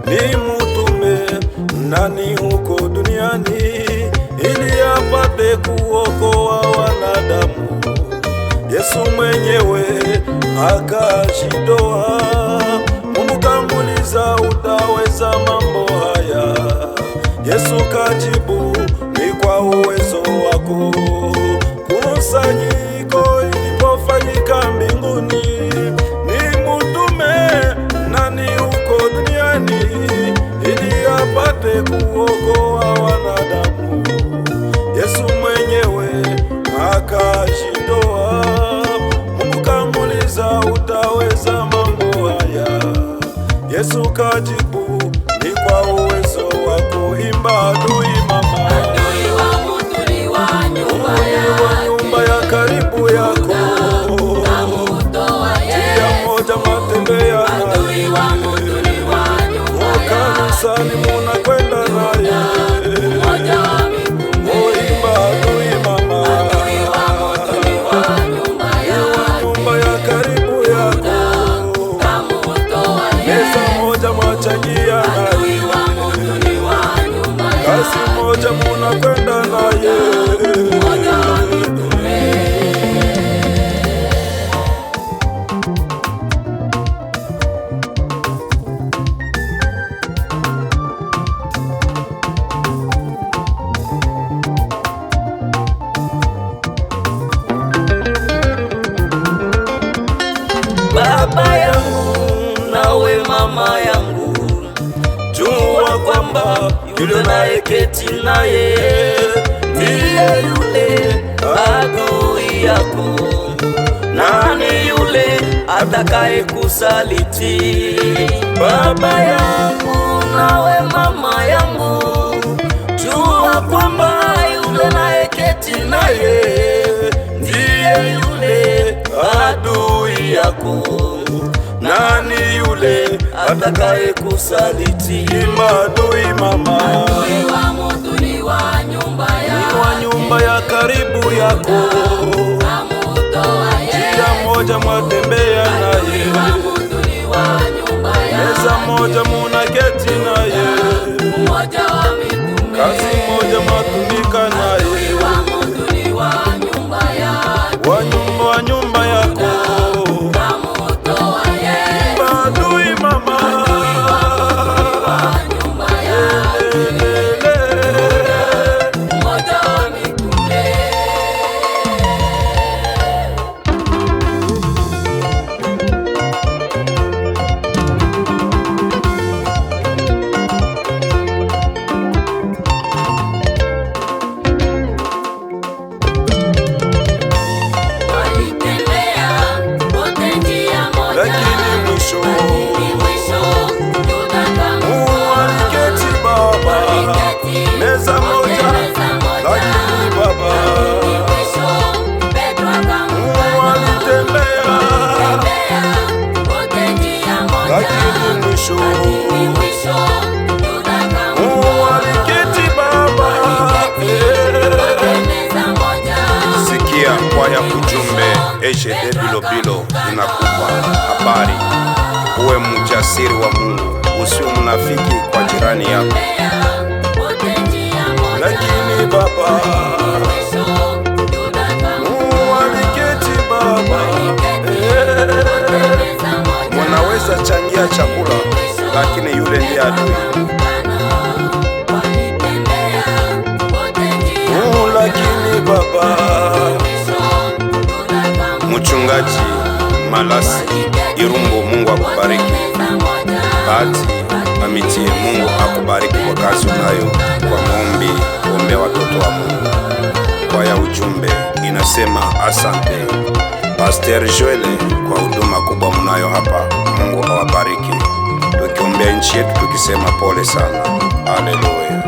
ni mutume nani huko duniani, ili apate kuokoa wanadamu. Yesu mwenyewe akashitoa, Mungu kamuuliza, utaweza mambo haya? Yesu kajibu, ni kwa uwezo wako. Kusanyiko ilipofanyika mbinguni, ni mutume nani huko duniani, ili apate kuokoa wanadamu. Yesu mwenyewe akashitoa, Mungu kamuuliza, utaweza mambo haya? Yesu kajibu, ni kwa uwezo wako. Imba adui mama, adui wa mutuli wa nyumba ya karibu yako, kamutoa Yesu. Tia moja matembea Adui wa mutuli wa nyumba kanisani munakwenda naye, mmoja wa mitume. imba adui mama, Adui wa mutuli wa nyumba ya karibu yako, kamutoa meza Yesu. moja mwachangia naye, Adui wa mutuli wa nyumba kazi moja munakwenda naye. mmoja wa mitume. Baba yangu nawe mama yangu, jua kwamba yule nayeketi naye ndiye yule adui yako. Nani yule atakaye kusaliti? Baba yangu nawe mama yangu, jua kwamba yule nayeketi naye ndiye yule adui yako. Nani yule atakaye kusaliti? Adui mama, Adui wa mutuli wa nyumba ya karibu yako, kamutoa Yesu. njia moja mwatembea naye, Mutuli wa nyumba meza moja munaketi naye, mmoja wa mitume. kazi moja mwatumika naye, Wa mutuli wa nyumba wa nyumba yako. kamutoa Yesu. Adui mama, Nyumba mmoja wa mitume. Walitembea wote njia moja, lakini mwisho lakini mwisho Yuda waliketi baba, meza moja, lakini baba walitembea, lakini mwisho waliketi baba. Sikia kwaya ujumbe Ejede Bilobilo inakupa habari. Uwe mjasiri wa Mungu, usiwe mnafiki kwa jirani yako. Lakini baba waliketi baba, munaweza changia chakula, lakini yule ndiye adui. Lakini baba, Mchungaji Malasi Irumbo, Mungu akubariki. Bahati Amitie, Mungu akubariki kwa kazi unayo kwa maombi, ombe watoto wa Mungu. Kwaya ujumbe inasema asante Pastor Joel kwa huduma kubwa mnayo hapa. Mungu awabariki, tukiombea nchi yetu tukisema pole sana. Haleluya.